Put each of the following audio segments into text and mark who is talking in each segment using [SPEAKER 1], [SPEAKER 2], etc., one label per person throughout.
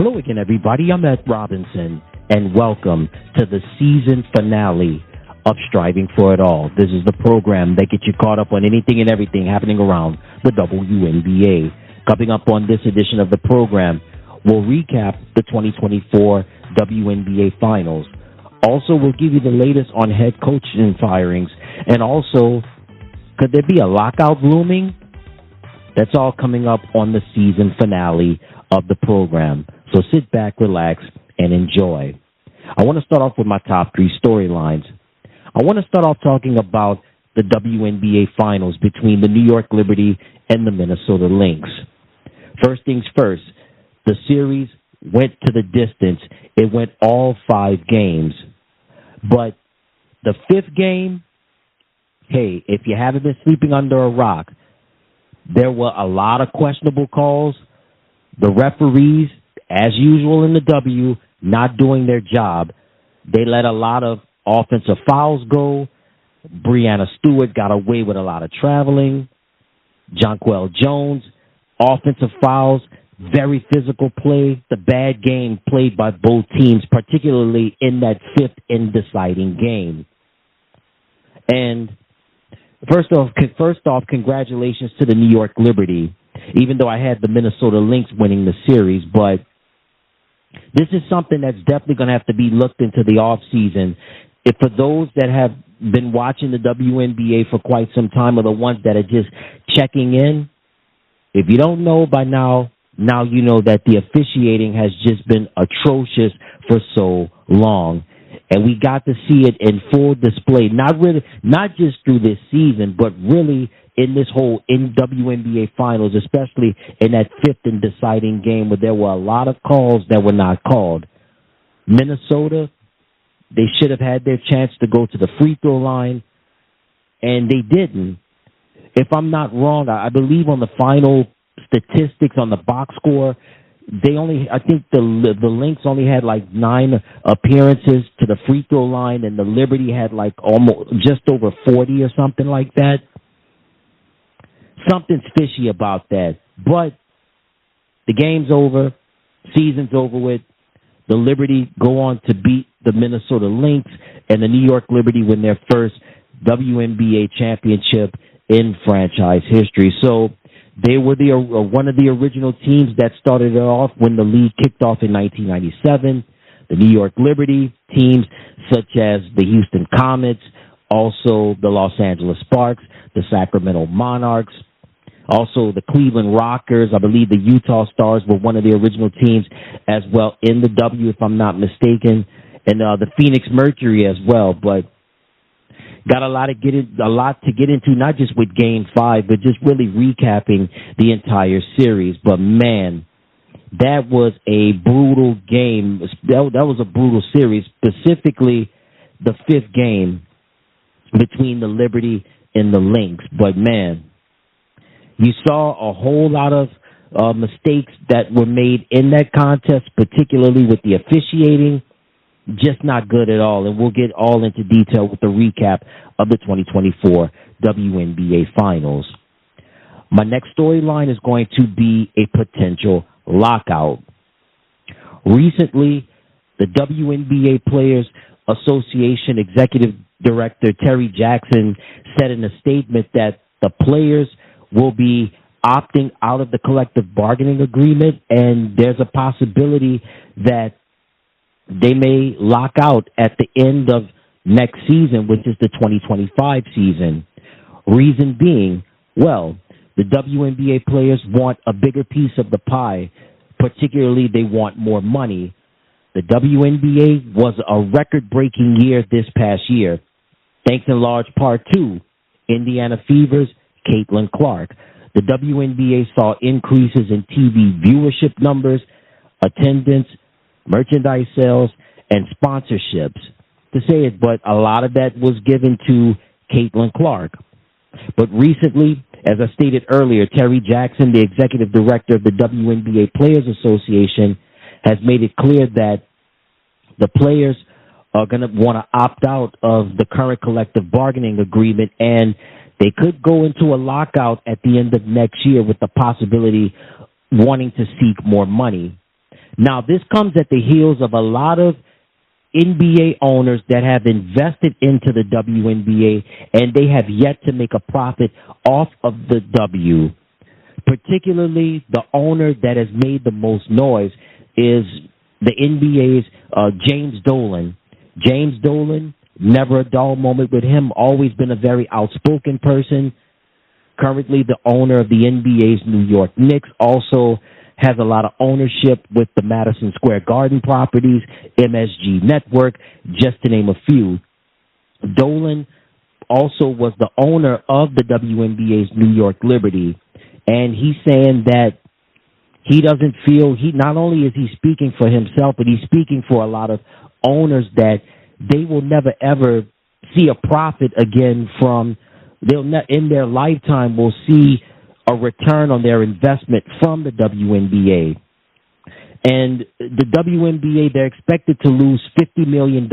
[SPEAKER 1] Hello again, everybody. I'm Ed Robinson, and welcome to the season finale of Striving for It All. This is the program that gets you caught up on anything and everything happening around the WNBA. Coming up on this edition of the program, we'll recap the 2024 WNBA Finals. Also, we'll give you the latest on head coaching firings, and also, could there be a lockout looming? That's all coming up on the season finale of the program. So sit back, relax, and enjoy. I want to start off with my top three storylines. I want to start off talking about the WNBA Finals between the New York Liberty and the Minnesota Lynx. First things first, the series went to the distance. It went all 5 games. But the 5th game, hey, if you haven't been sleeping under a rock, there were a lot of questionable calls. The referees, as usual in the W, not doing their job. They let a lot of offensive fouls go. Breanna Stewart got away with a lot of traveling. Jonquel Jones, offensive fouls, very physical play. The bad game played by both teams, particularly in that 5th and deciding game. And First off, congratulations to the New York Liberty, even though I had the Minnesota Lynx winning the series. But this is something that's definitely going to have to be looked into the offseason. If for those that have been watching the WNBA for quite some time or the ones that are just checking in, if you don't know by now you know that the officiating has just been atrocious for so long. And we got to see it in full display, not just through this season, but really in this whole WNBA Finals, especially in that 5th and deciding game where there were a lot of calls that were not called. Minnesota, they should have had their chance to go to the free throw line, and they didn't. If I'm not wrong, I believe on the final statistics on the box score, I think the Lynx only had like 9 appearances to the free throw line, and the Liberty had like almost just over 40 or something like that. Something's fishy about that. But the game's over, season's over with. The Liberty go on to beat the Minnesota Lynx, and the New York Liberty win their first WNBA championship in franchise history. So they were one of the original teams that started it off when the league kicked off in 1997. The New York Liberty teams such as the Houston Comets, also the Los Angeles Sparks, the Sacramento Monarchs, also the Cleveland Rockers. I believe the Utah Stars were one of the original teams as well in the W, if I'm not mistaken, and the Phoenix Mercury as well. But got a lot to get into, not just with Game 5, but just really recapping the entire series. But, man, that was a brutal game. That was a brutal series, specifically the 5th game between the Liberty and the Lynx. But, man, you saw a whole lot of mistakes that were made in that contest, particularly with the officiating. Just not good at all, and we'll get all into detail with the recap of the 2024 WNBA Finals. My next storyline is going to be a potential lockout. Recently, the WNBA Players Association Executive Director Terry Jackson said in a statement that the players will be opting out of the collective bargaining agreement, and there's a possibility that they may lock out at the end of next season, which is the 2025 season. Reason being, well, the WNBA players want a bigger piece of the pie. Particularly, they want more money. The WNBA was a record-breaking year this past year, thanks in large part to Indiana Fever's Caitlin Clark. The WNBA saw increases in TV viewership numbers, attendance, merchandise sales, and sponsorships. To say it, but a lot of that was given to Caitlin Clark. But recently, as I stated earlier, Terry Jackson, the executive director of the WNBA Players Association, has made it clear that the players are going to want to opt out of the current collective bargaining agreement, and they could go into a lockout at the end of next year with the possibility wanting to seek more money. Now, this comes at the heels of a lot of NBA owners that have invested into the WNBA, and they have yet to make a profit off of the W. Particularly, the owner that has made the most noise is the NBA's James Dolan. James Dolan, never a dull moment with him, always been a very outspoken person. Currently the owner of the NBA's New York Knicks, also has a lot of ownership with the Madison Square Garden properties, MSG Network, just to name a few. Dolan also was the owner of the WNBA's New York Liberty, and he's saying that he doesn't feel, not only is he speaking for himself, but he's speaking for a lot of owners that they will never ever see a profit again from, in their lifetime will see a return on their investment from the WNBA. And the WNBA, they're expected to lose $50 million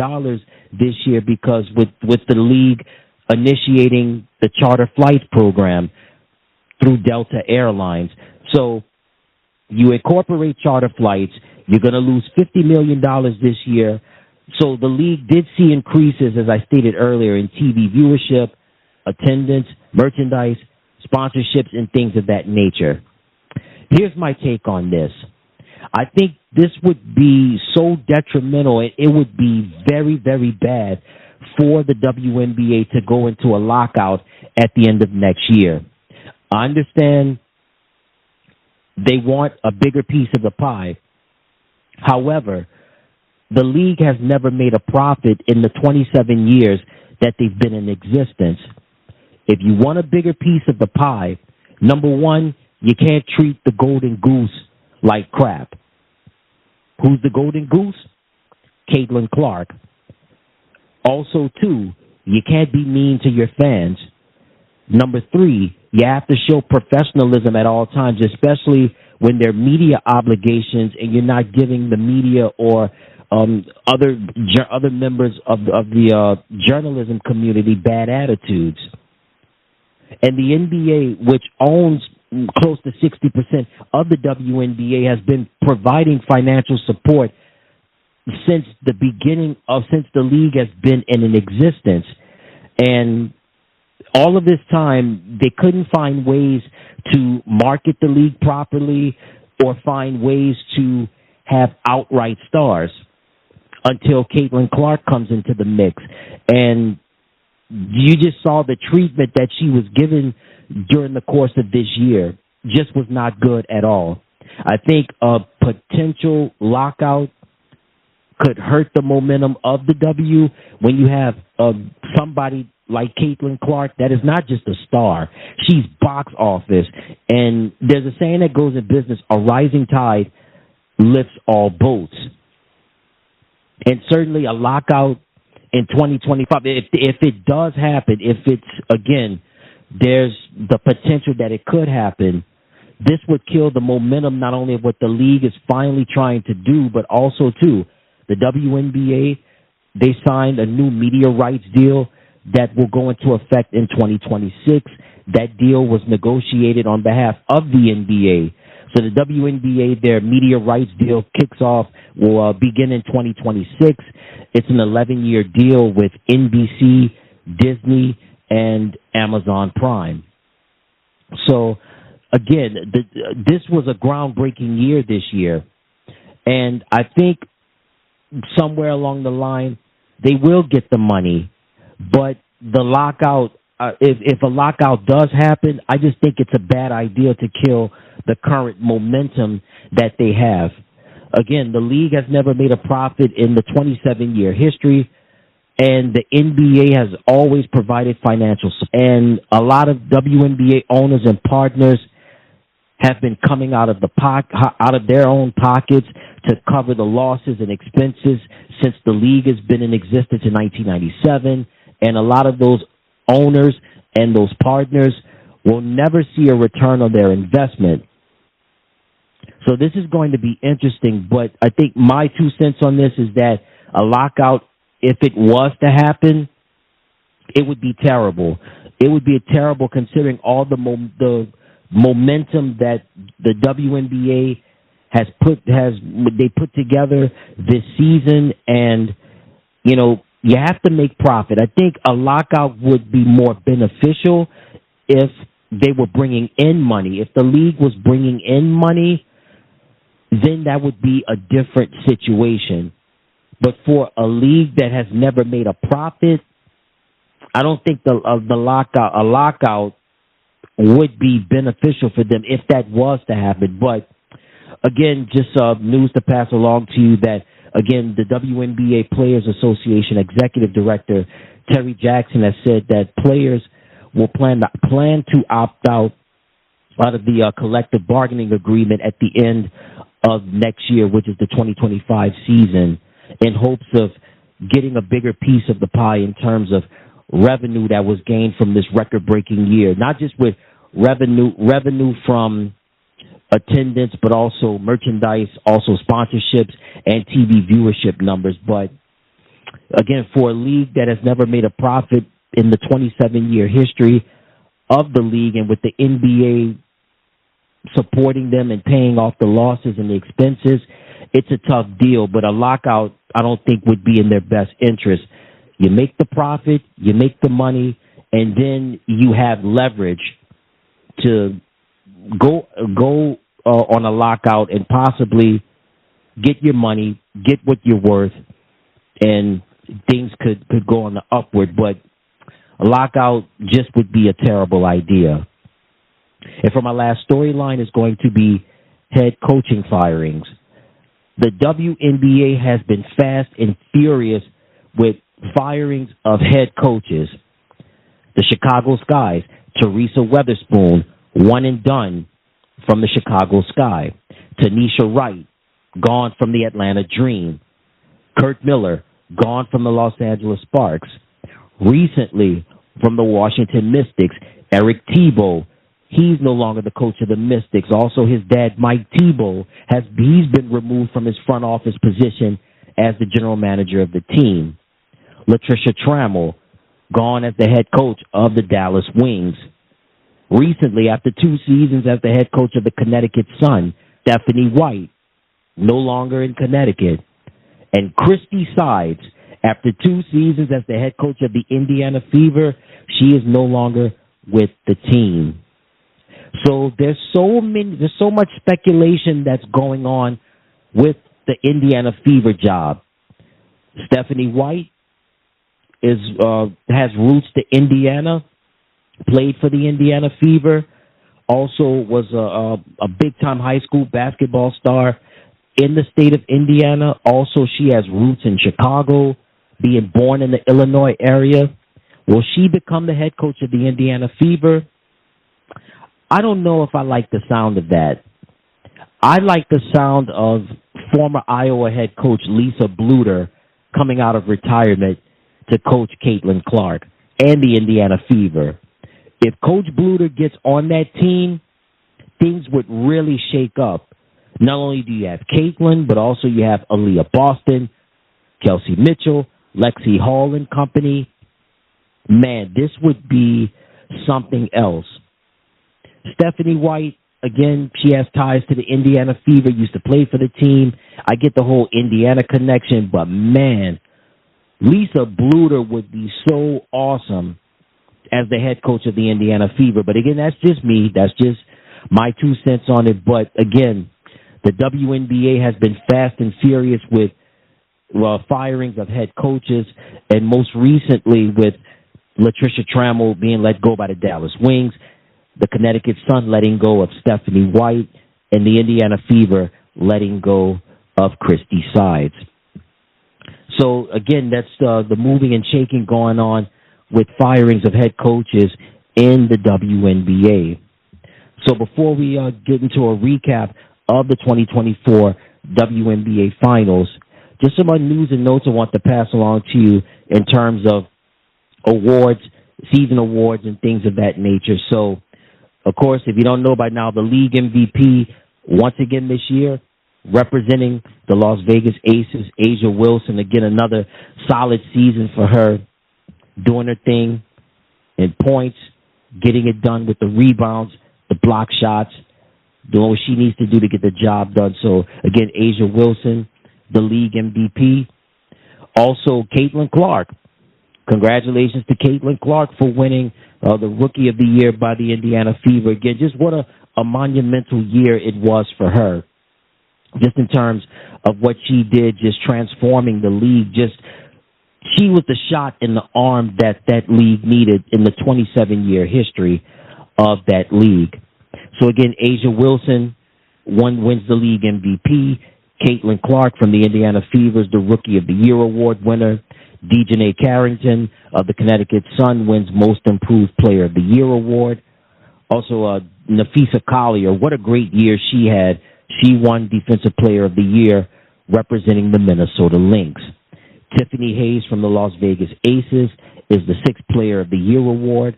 [SPEAKER 1] this year because with the league initiating the charter flights program through Delta Airlines. So you incorporate charter flights, you're going to lose $50 million this year. So the league did see increases, as I stated earlier, in TV viewership, attendance, merchandise, sponsorships, and things of that nature. Here's my take on this. I think this would be so detrimental, it would be very, very bad for the WNBA to go into a lockout at the end of next year. I understand they want a bigger piece of the pie. However, the league has never made a profit in the 27 years that they've been in existence. If you want a bigger piece of the pie, number one, you can't treat the golden goose like crap. Who's the golden goose? Caitlin Clark. Also, two, you can't be mean to your fans. Number three, you have to show professionalism at all times, especially when there are media obligations and you're not giving the media or other members of the journalism community bad attitudes. And the NBA, which owns close to 60% of the WNBA, has been providing financial support since the league has been in an existence. And all of this time, they couldn't find ways to market the league properly or find ways to have outright stars until Caitlin Clark comes into the mix. And you just saw the treatment that she was given during the course of this year just was not good at all. I think a potential lockout could hurt the momentum of the W when you have somebody like Caitlin Clark that is not just a star. She's box office. And there's a saying that goes in business, a rising tide lifts all boats. And certainly a lockout in 2025, if it does happen, if it's, again, there's the potential that it could happen, this would kill the momentum not only of what the league is finally trying to do, but also, too, the WNBA, they signed a new media rights deal that will go into effect in 2026. That deal was negotiated on behalf of the NBA. So the WNBA, their media rights deal kicks off, will begin in 2026. It's an 11-year deal with NBC, Disney, and Amazon Prime. So, again, this was a groundbreaking year this year. And I think somewhere along the line, they will get the money. But the lockout, if a lockout does happen, I just think it's a bad idea to kill the current momentum that they have. Again, the league has never made a profit in the 27-year history, and the NBA has always provided financial support. And a lot of WNBA owners and partners have been coming out of their own pockets to cover the losses and expenses since the league has been in existence in 1997. And a lot of those owners and those partners will never see a return on their investment. So this is going to be interesting, but I think my 2 cents on this is that a lockout, if it was to happen, it would be terrible. It would be terrible considering all the momentum that the WNBA they put together this season, and you have to make profit. I think a lockout would be more beneficial if they were bringing in money. If the league was bringing in money, then that would be a different situation. But for a league that has never made a profit, I don't think a lockout would be beneficial for them if that was to happen. But again, just news to pass along to you that, again, the WNBA Players Association Executive Director Terry Jackson has said that players will plan to opt out of the collective bargaining agreement at the end of next year, which is the 2025 season, in hopes of getting a bigger piece of the pie in terms of revenue that was gained from this record-breaking year. Not just with revenue from attendance, but also merchandise, also sponsorships and TV viewership numbers. But again, for a league that has never made a profit in the 27-year history of the league, and with the NBA supporting them and paying off the losses and the expenses, it's a tough deal. But a lockout, I don't think, would be in their best interest. You make the profit, you make the money, and then you have leverage to go on a lockout and possibly get your money, get what you're worth, and things could go on the upward. But a lockout just would be a terrible idea. And for my last storyline is going to be head coaching firings. The WNBA has been fast and furious with firings of head coaches. The Chicago Sky's Teresa Weatherspoon, one and done from the Chicago Sky. Tanisha Wright, gone from the Atlanta Dream. Kurt Miller, gone from the Los Angeles Sparks. Recently, from the Washington Mystics, Eric Tebow. He's no longer the coach of the Mystics. Also, his dad, Mike Tebow, he's been removed from his front office position as the general manager of the team. Latricia Trammell, gone as the head coach of the Dallas Wings. Recently, after 2 seasons as the head coach of the Connecticut Sun, Stephanie White, no longer in Connecticut. And Christy Sides, after 2 seasons as the head coach of the Indiana Fever, she is no longer with the team. So there's so much speculation that's going on with the Indiana Fever job. Stephanie White has roots to Indiana, played for the Indiana Fever, also was a big-time high school basketball star in the state of Indiana. Also, she has roots in Chicago, being born in the Illinois area. Will she become the head coach of the Indiana Fever? I don't know if I like the sound of that. I like the sound of former Iowa head coach Lisa Bluter coming out of retirement to coach Caitlin Clark and the Indiana Fever. If Coach Bluter gets on that team, things would really shake up. Not only do you have Caitlin, but also you have Aaliyah Boston, Kelsey Mitchell, Lexi Hall and company. Man, this would be something else. Stephanie White, again, she has ties to the Indiana Fever, used to play for the team. I get the whole Indiana connection, but man, Lisa Bluter would be so awesome as the head coach of the Indiana Fever. But again, that's just me. That's just my 2 cents on it. But again, the WNBA has been fast and furious with firings of head coaches, and most recently with Latricia Trammell being let go by the Dallas Wings, the Connecticut Sun letting go of Stephanie White, and the Indiana Fever letting go of Christy Sides. So, again, that's the moving and shaking going on with firings of head coaches in the WNBA. So before we get into a recap of the 2024 WNBA Finals, just some news and notes I want to pass along to you in terms of awards, season awards, and things of that nature. So, of course, if you don't know by now, the league MVP, once again this year, representing the Las Vegas Aces, Asia Wilson. Again, another solid season for her, doing her thing in points, getting it done with the rebounds, the block shots, doing what she needs to do to get the job done. So, again, Asia Wilson, the league MVP. Also, Caitlin Clark. Congratulations to Caitlin Clark for winning the Rookie of the Year by the Indiana Fever. Again, just what a monumental year it was for her. Just in terms of what she did, just transforming the league. She was the shot in the arm that league needed in the 27-year history of that league. So again, Asia Wilson wins the league MVP. Caitlin Clark from the Indiana Fever is the Rookie of the Year award winner. Dejanay Carrington of the Connecticut Sun wins Most Improved Player of the Year award. Also, Nafisa Collier, what a great year she had. She won Defensive Player of the Year representing the Minnesota Lynx. Tiffany Hayes from the Las Vegas Aces is the Sixth Player of the Year award.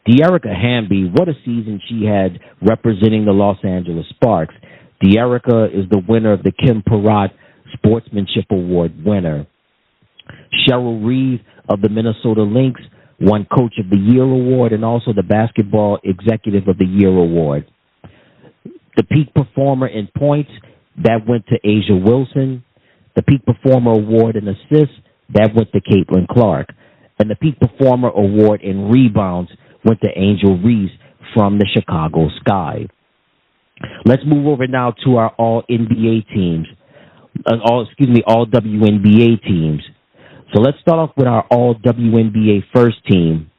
[SPEAKER 1] De'Arica Hamby, what a season she had representing the Los Angeles Sparks. De'Arica is the winner of the Kim Peratt Sportsmanship Award winner. Cheryl Reeve of the Minnesota Lynx won Coach of the Year award and also the Basketball Executive of the Year award. The Peak Performer in points, that went to Asia Wilson. The Peak Performer Award in assists, that went to Caitlin Clark. And the Peak Performer Award in rebounds went to Angel Reese from the Chicago Sky. Let's move over now to our All-NBA teams. All WNBA teams. So let's start off with our All-WNBA first team.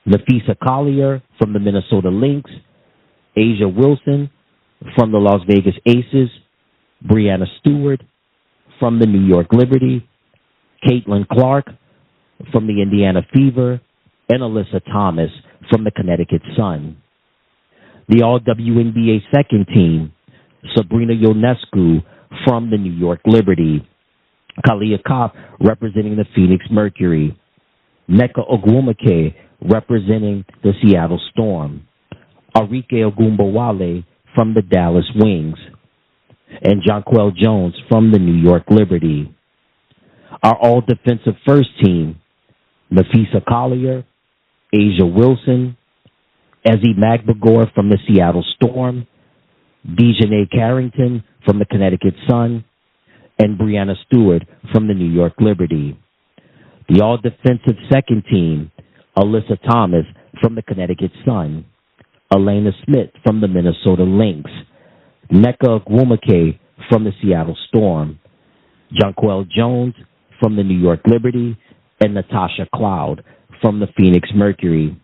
[SPEAKER 1] Nafisa Collier from the Minnesota Lynx. Asia Wilson from the Las Vegas Aces. Breanna Stewart from the New York Liberty. Caitlin Clark from the Indiana Fever. And Alyssa Thomas from the Connecticut Sun. The All-WNBA second team, Sabrina Ionescu from the New York Liberty. Kalia Kopp representing the Phoenix Mercury. Nneka Ogwumike representing the Seattle Storm. Arike Ogunbowale from the Dallas Wings. And Jonquel Jones from the New York Liberty. Our all-defensive first team, Nafisa Collier, Asia Wilson, Ezzie Magbegor from the Seattle Storm, Dejanay Carrington from the Connecticut Sun, and Breanna Stewart from the New York Liberty. The all-defensive second team, Alyssa Thomas from the Connecticut Sun, Elena Smith from the Minnesota Lynx, Nneka Ogwumike from the Seattle Storm, Jonquel Jones from the New York Liberty, and Natasha Cloud from the Phoenix Mercury.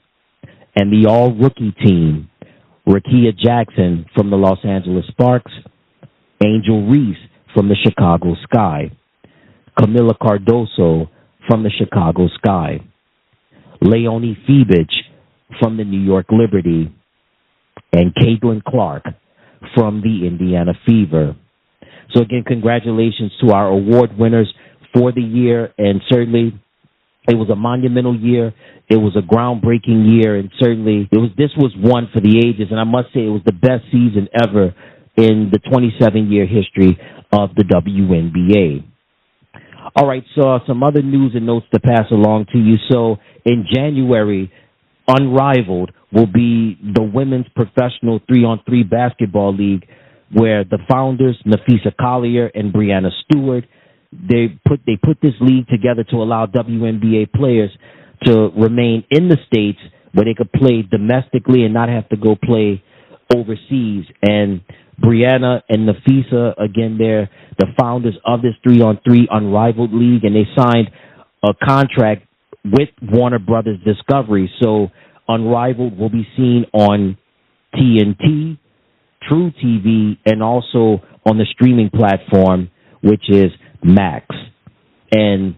[SPEAKER 1] And the all-rookie team, Rakia Jackson from the Los Angeles Sparks, Angel Reese from the Chicago Sky, Camila Cardoso from the Chicago Sky, Leonie Fibich from the New York Liberty, and Caitlin Clark from the Indiana Fever. So again, congratulations to our award winners for the year, and certainly it was a monumental year. It was a groundbreaking year, and certainly this was one for the ages, and I must say it was the best season ever in the 27-year history of the WNBA. All right, so some other news and notes to pass along to you. So in January, Unrivaled will be the women's professional 3-on-3 basketball league where the founders, Nafisa Collier and Breanna Stewart, they put this league together to allow WNBA players to remain in the States where they could play domestically and not have to go play overseas. And Breanna and Nafisa, again, they're the founders of this 3-on-3 Unrivaled League, and they signed a contract with Warner Brothers Discovery. So Unrivaled will be seen on TNT, True TV, and also on the streaming platform, which is Max. And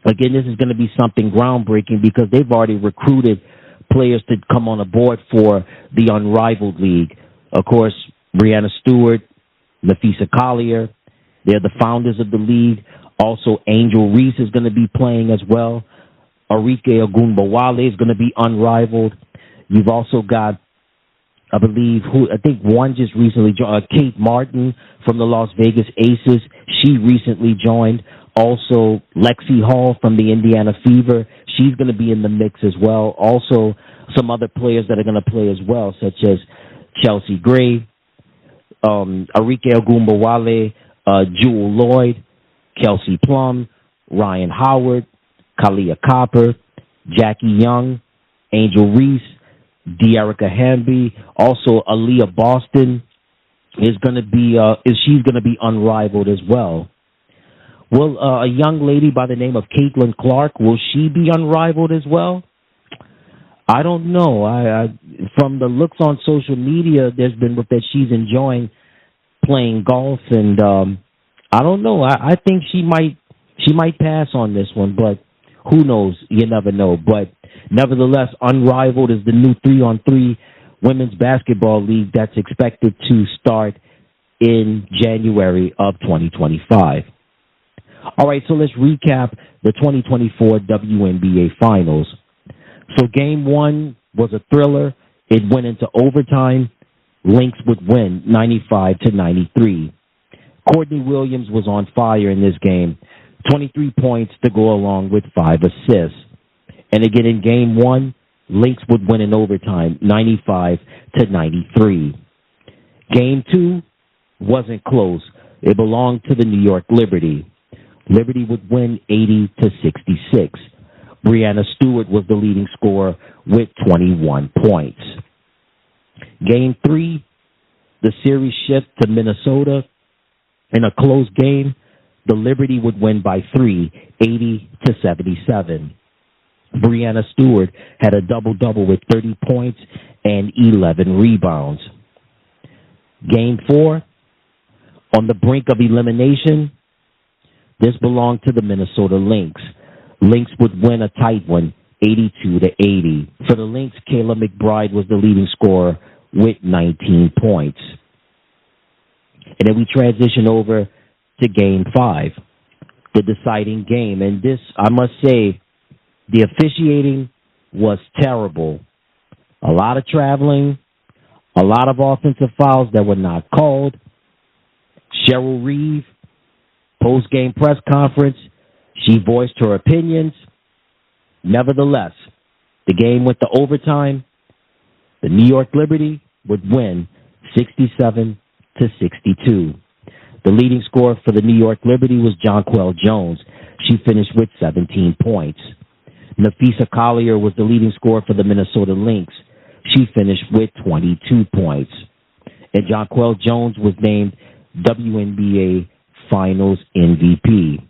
[SPEAKER 1] again, this is going to be something groundbreaking because they've already recruited players to come on board for the Unrivaled League. Of course, Breanna Stewart, Nafisa Collier, they're the founders of the league. Also, Angel Reese is going to be playing as well. Arike Ogunbowale is going to be Unrivaled. You've also got, I think one just recently joined, Kate Martin from the Las Vegas Aces. She recently joined. Also, Lexi Hall from the Indiana Fever. She's going to be in the mix as well. Also, some other players that are going to play as well, such as Chelsea Gray, Arike Ogunbowale, Jewel Lloyd, Kelsey Plum, Ryan Howard, Kalia Copper, Jackie Young, Angel Reese, De'Erica Hamby, also Aaliyah Boston is going to be she's going to be unrivaled as well. Will a young lady by the name of Caitlin Clark, will she be unrivaled as well? I don't know. I from the looks on social media, there's been that she's enjoying playing golf, and I don't know. I think she might pass on this one, but who knows? You never know. But nevertheless, unrivaled is the new 3-on-3 women's basketball league that's expected to start in January of 2025. All right, so let's recap the 2024 WNBA Finals. So Game 1 was a thriller. It went into overtime. Lynx would win 95-93. Courtney Williams was on fire in this game. 23 points to go along with 5 assists. And again, in Game 1, Lynx would win in overtime 95-93. Game 2 wasn't close. It belonged to the New York Liberty. Liberty would win 80-66. Breanna Stewart was the leading scorer with 21 points. Game 3, the series shift to Minnesota. In a close game, the Liberty would win by 3, 80-77. Breanna Stewart had a double-double with 30 points and 11 rebounds. Game 4, on the brink of elimination, this belonged to the Minnesota Lynx. Lynx would win a tight one, 82-80. For the Lynx, Kayla McBride was the leading scorer with 19 points. And then we transition over to Game 5, the deciding game. And this, I must say, the officiating was terrible. A lot of traveling, a lot of offensive fouls that were not called. Cheryl Reeve, post-game press conference, she voiced her opinions. Nevertheless, the game went to overtime. The New York Liberty would win 67-62. The leading scorer for the New York Liberty was Jonquel Jones. She finished with 17 points. Nafisa Collier was the leading scorer for the Minnesota Lynx. She finished with 22 points. And Jonquel Jones was named WNBA Finals MVP.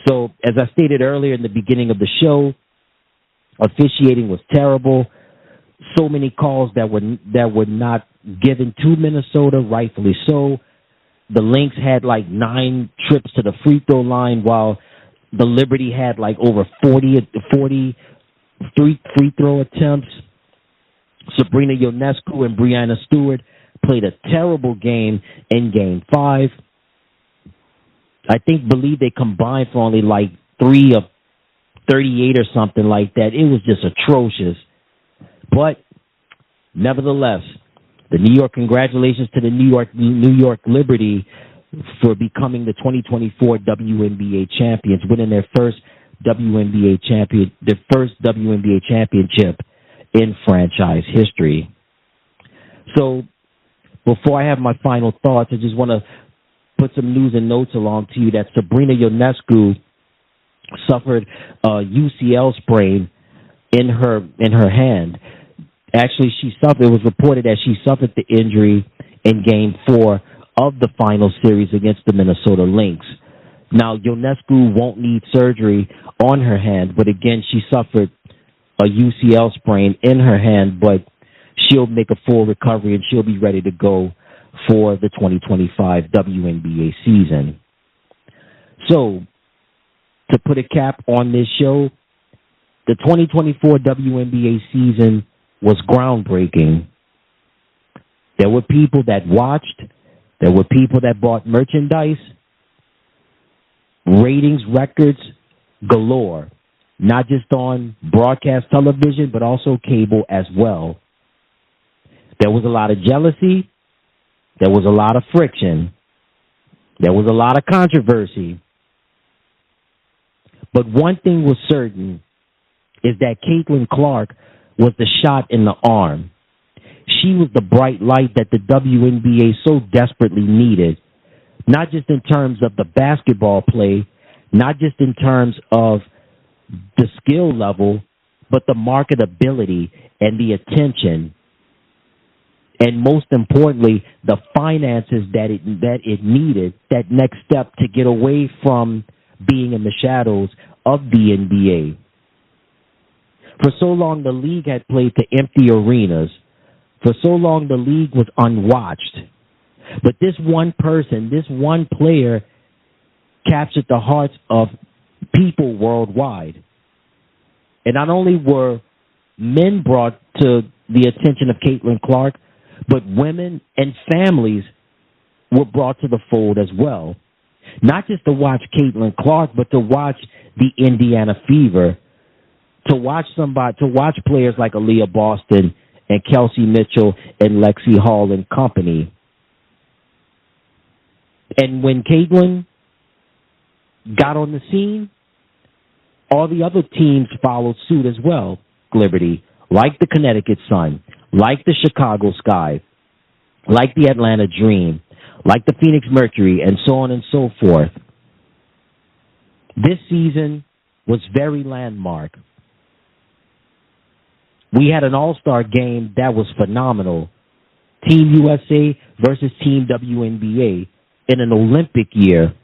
[SPEAKER 1] So, as I stated earlier in the beginning of the show, officiating was terrible. So many calls that were not given to Minnesota, rightfully so. The Lynx had like 9 trips to the free throw line, while the Liberty had like over 40 free throw attempts. Sabrina Ionescu and Breanna Stewart played a terrible game in Game 5. Believe they combined for only like 3 of 38 or something like that. It was just atrocious. But nevertheless, congratulations to the New York Liberty for becoming the 2024 WNBA champions, winning their first WNBA championship in franchise history. So, before I have my final thoughts, I just want to put some news and notes along to you that Sabrina Ionescu suffered a UCL sprain in her hand. Actually, it was reported that she suffered the injury in Game 4 of the final series against the Minnesota Lynx. Now, Ionescu won't need surgery on her hand, but again, she suffered a UCL sprain in her hand, but she'll make a full recovery and she'll be ready to go for the 2025 WNBA season. So, to put a cap on this show, the 2024 WNBA season was groundbreaking. There were people that watched. There were people that bought merchandise. Ratings records galore, not just on broadcast television, but also cable as well. There was a lot of jealousy. There was a lot of friction. There was a lot of controversy. But one thing was certain is that Caitlin Clark was the shot in the arm. she was the bright light that the WNBA so desperately needed, not just in terms of the basketball play, not just in terms of the skill level, but the marketability and the attention, and most importantly, the finances that it needed, that next step to get away from being in the shadows of the NBA. For so long, the league had played to empty arenas. For so long, the league was unwatched. But this one person, this one player, captured the hearts of people worldwide. And not only were men brought to the attention of Caitlin Clark, but women and families were brought to the fold as well. Not just to watch Caitlin Clark, but to watch the Indiana Fever, to watch players like Aaliyah Boston and Kelsey Mitchell and Lexi Hall and company. And when Caitlin got on the scene, all the other teams followed suit as well. Liberty, like the Connecticut Sun, like the Chicago Sky, like the Atlanta Dream, like the Phoenix Mercury, and so on and so forth. This season was very landmark. We had an all-star game that was phenomenal. Team USA versus Team WNBA in an Olympic year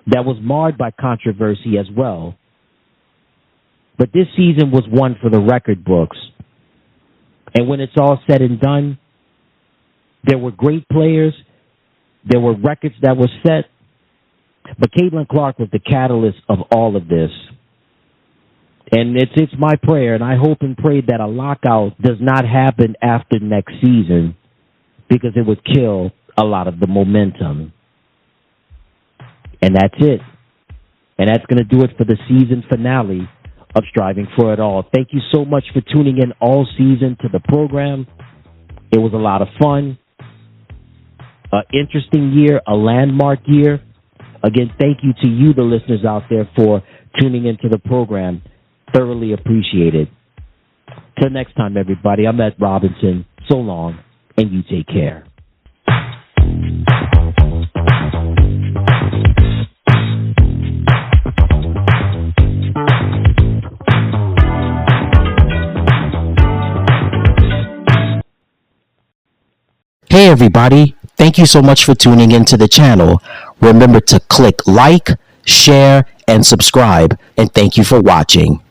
[SPEAKER 1] that was marred by controversy as well. But this season was one for the record books. And when it's all said and done, there were great players, there were records that were set, but Caitlin Clark was the catalyst of all of this. And it's my prayer, and I hope and pray that a lockout does not happen after next season, because it would kill a lot of the momentum. And that's it. And that's going to do it for the season finale of Striving for It All. Thank you so much for tuning in all season to the program. It was a lot of fun. An interesting year, a landmark year. Again, thank you to you, the listeners out there, for tuning into the program. Thoroughly appreciated. Till next time, everybody, I'm Ed Robinson. So long, and you take care. Hey everybody, thank you so much for tuning into the channel. Remember to click like, share, and subscribe, and thank you for watching.